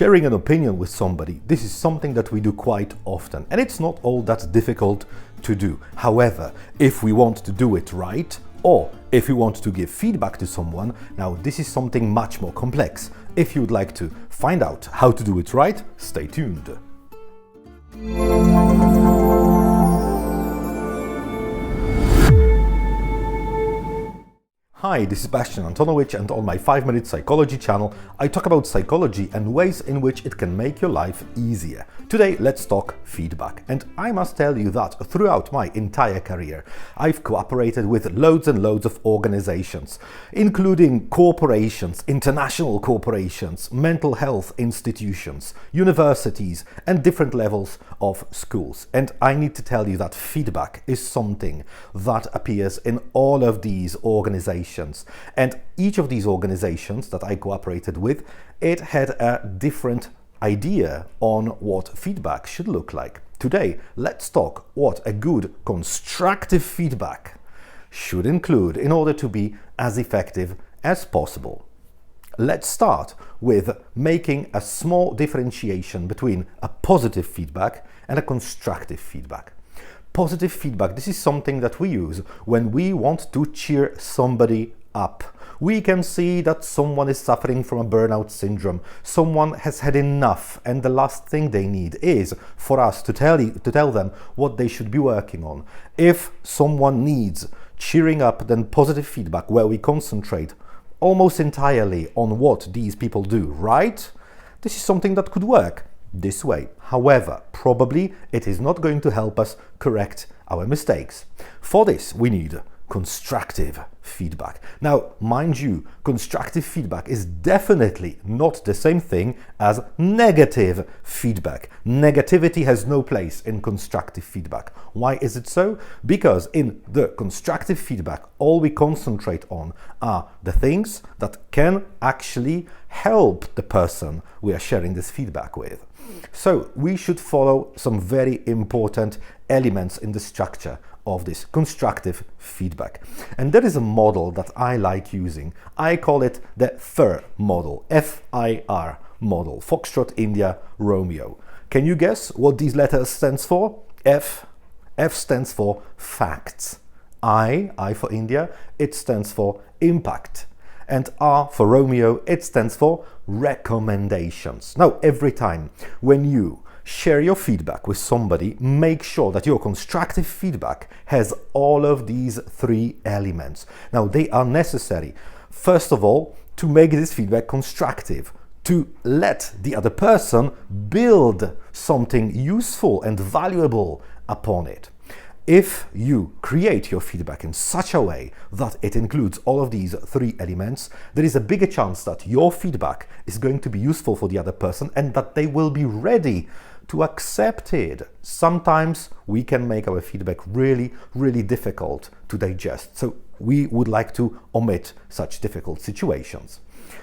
Sharing an opinion with somebody, this is something that we do quite often, and it's not all that difficult to do. However, if we want to do it right, or if we want to give feedback to someone, now this is something much more complex. If you would like to find out how to do it right, stay tuned. Hi, this is Bastian Antonowicz, and on my 5-minute psychology channel, I talk about psychology and ways in which it can make your life easier. Today, let's talk feedback. And I must tell you that throughout my entire career, I've cooperated with loads and loads of organizations, including corporations, international corporations, mental health institutions, universities, and different levels of schools. And I need to tell you that feedback is something that appears in all of these organizations. And each of these organizations that I cooperated with, it had a different idea on what feedback should look like. Today, let's talk what a good constructive feedback should include in order to be as effective as possible. Let's start with making a small differentiation between a positive feedback and a constructive feedback. Positive feedback, this is something that we use when we want to cheer somebody up. We can see that someone is suffering from a burnout syndrome. Someone has had enough, and the last thing they need is for us to tell them what they should be working on. If someone needs cheering up, then positive feedback, where we concentrate almost entirely on what these people do, right? This is something that could work this way. However, probably it is not going to help us correct our mistakes. For this, we need constructive feedback. Now, mind you, constructive feedback is definitely not the same thing as negative feedback. Negativity has no place in constructive feedback. Why is it so? Because in the constructive feedback, all we concentrate on are the things that can actually help the person we are sharing this feedback with. So we should follow some very important elements in the structure of this constructive feedback. And there is a model that I like using. I call it the F.I.R model, F.I.R model, Foxtrot, India, Romeo. Can you guess what these letters stands for? F stands for facts. I for India, it stands for impact. And R for Romeo, it stands for recommendations. Now, every time when you share your feedback with somebody, make sure that your constructive feedback has all of these 3 elements. Now, they are necessary, first of all, to make this feedback constructive, to let the other person build something useful and valuable upon it. If you create your feedback in such a way that it includes all of these 3 elements, there is a bigger chance that your feedback is going to be useful for the other person and that they will be ready to accept it. Sometimes we can make our feedback really, really difficult to digest. So we would like to omit such difficult situations.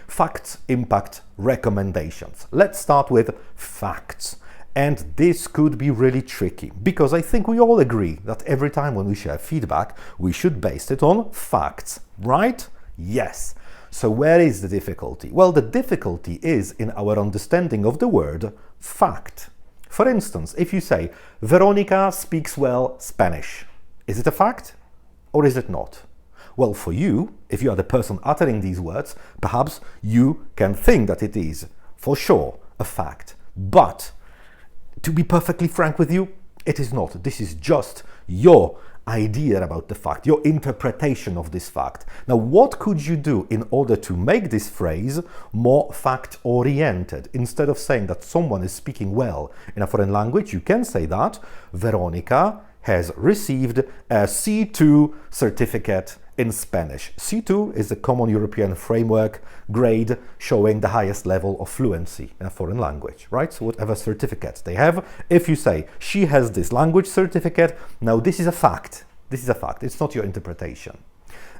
Facts, impact, recommendations. Let's start with facts. And this could be really tricky, because I think we all agree that every time when we share feedback, we should base it on facts, right? Yes. So where is the difficulty? Well, the difficulty is in our understanding of the word fact. For instance, if you say, Veronica speaks well Spanish, is it a fact or is it not? Well, for you, if you are the person uttering these words, perhaps you can think that it is for sure a fact. But to be perfectly frank with you, it is not. This is just your idea about the fact, your interpretation of this fact. Now, what could you do in order to make this phrase more fact-oriented? Instead of saying that someone is speaking well in a foreign language, you can say that Veronica has received a C2 certificate in Spanish. C2 is a common European framework grade showing the highest level of fluency in a foreign language, right? So whatever certificate they have, if you say she has this language certificate, now this is a fact. This is a fact. It's not your interpretation.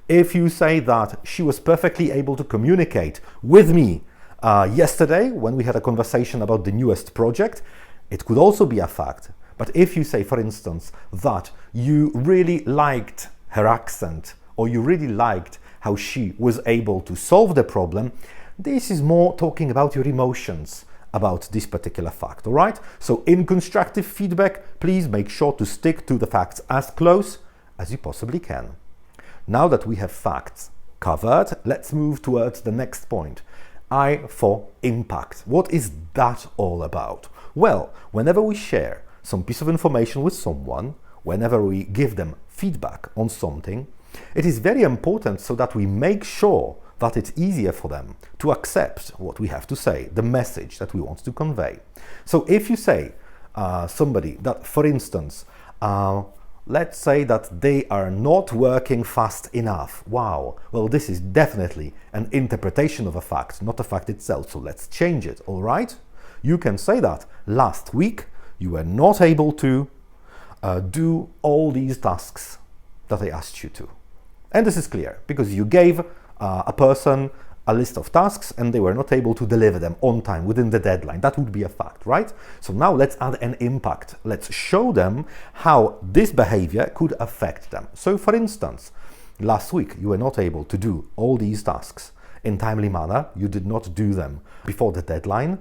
If you say that she was perfectly able to communicate with me yesterday when we had a conversation about the newest project, it could also be a fact. But if you say, for instance, that you really liked her accent, or you really liked how she was able to solve the problem, this is more talking about your emotions about this particular fact, all right? So in constructive feedback, please make sure to stick to the facts as close as you possibly can. Now that we have facts covered, let's move towards the next point. I for impact. What is that all about? Well, whenever we share some piece of information with someone, whenever we give them feedback on something, it is very important so that we make sure that it's easier for them to accept what we have to say, the message that we want to convey. So if you say somebody that, for instance, let's say that they are not working fast enough. Wow, well, this is definitely an interpretation of a fact, not a fact itself, so let's change it, all right? You can say that last week you were not able to do all these tasks that I asked you to. And this is clear because you gave a person a list of tasks and they were not able to deliver them on time within the deadline. That would be a fact, right? So now let's add an impact. Let's show them how this behavior could affect them. So for instance, last week you were not able to do all these tasks in timely manner. You did not do them before the deadline.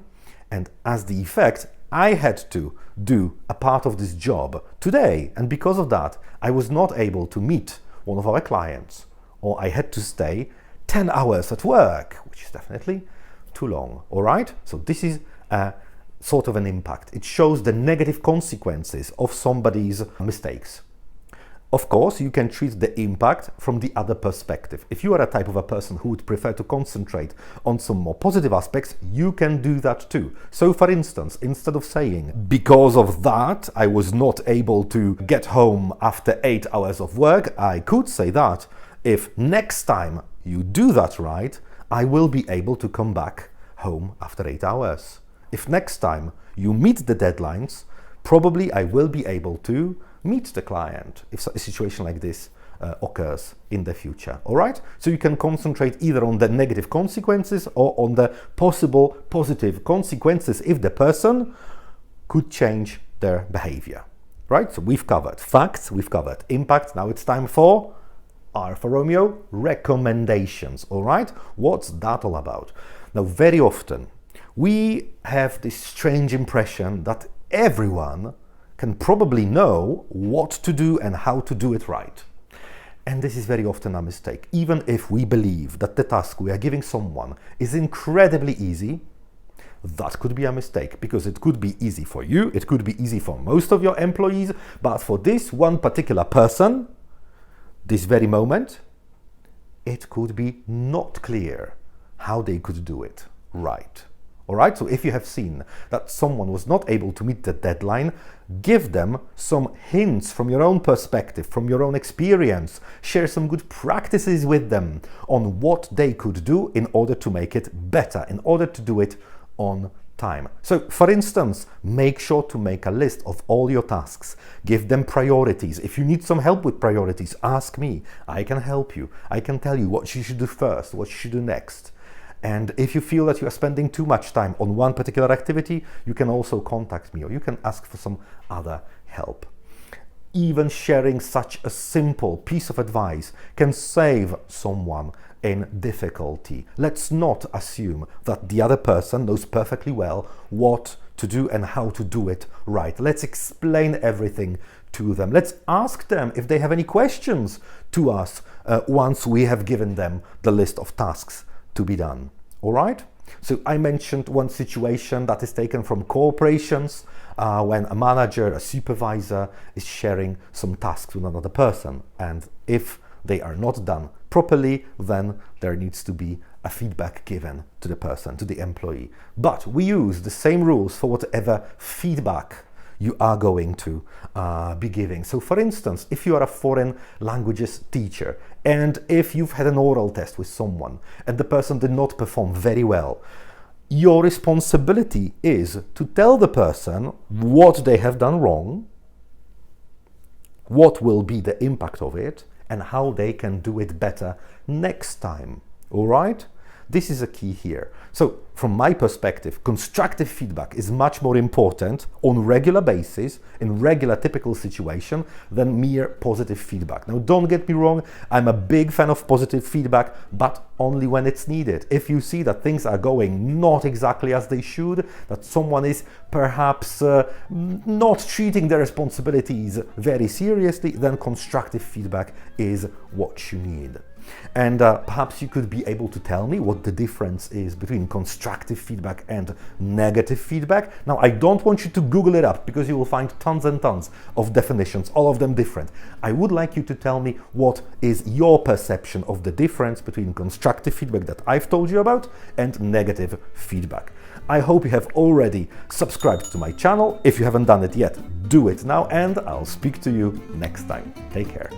And as the effect, I had to do a part of this job today. And because of that, I was not able to meet one of our clients, or I had to stay 10 hours at work, which is definitely too long, all right? So this is a sort of an impact. It shows the negative consequences of somebody's mistakes. Of course, you can treat the impact from the other perspective. If you are a type of a person who would prefer to concentrate on some more positive aspects, you can do that too. So for instance, instead of saying, because of that, I was not able to get home after 8 hours of work, I could say that if next time you do that right, I will be able to come back home after 8 hours. If next time you meet the deadlines, probably I will be able to meet the client if a situation like this occurs in the future, all right? So you can concentrate either on the negative consequences or on the possible positive consequences if the person could change their behavior, right? So we've covered facts, we've covered impact. Now it's time for R for Romeo, recommendations, all right? What's that all about? Now, very often we have this strange impression that everyone can probably know what to do and how to do it right. And this is very often a mistake. Even if we believe that the task we are giving someone is incredibly easy, that could be a mistake because it could be easy for you, it could be easy for most of your employees, but for this one particular person, this very moment, it could be not clear how they could do it right. All right, so if you have seen that someone was not able to meet the deadline, give them some hints from your own perspective, from your own experience. Share some good practices with them on what they could do in order to make it better, in order to do it on time. So, for instance, make sure to make a list of all your tasks. Give them priorities. If you need some help with priorities, ask me. I can help you. I can tell you what you should do first, what you should do next. And if you feel that you are spending too much time on one particular activity, you can also contact me or you can ask for some other help. Even sharing such a simple piece of advice can save someone in difficulty. Let's not assume that the other person knows perfectly well what to do and how to do it right. Let's explain everything to them. Let's ask them if they have any questions to us once we have given them the list of tasks to be done. All right? So I mentioned one situation that is taken from corporations when a manager, a supervisor is sharing some tasks with another person. And if they are not done properly, then there needs to be a feedback given to the person, to the employee. But we use the same rules for whatever feedback you are going to be giving. So for instance, if you are a foreign languages teacher and if you've had an oral test with someone and the person did not perform very well, your responsibility is to tell the person what they have done wrong, what will be the impact of it, and how they can do it better next time. All right? This is a key here. So from my perspective, constructive feedback is much more important on regular basis, in regular typical situation, than mere positive feedback. Now, don't get me wrong, I'm a big fan of positive feedback, but only when it's needed. If you see that things are going not exactly as they should, that someone is perhaps not treating their responsibilities very seriously, then constructive feedback is what you need. And perhaps you could be able to tell me what the difference is between constructive feedback and negative feedback. Now, I don't want you to Google it up because you will find tons and tons of definitions, all of them different. I would like you to tell me what is your perception of the difference between constructive feedback that I've told you about and negative feedback. I hope you have already subscribed to my channel. If you haven't done it yet, do it now, and I'll speak to you next time. Take care.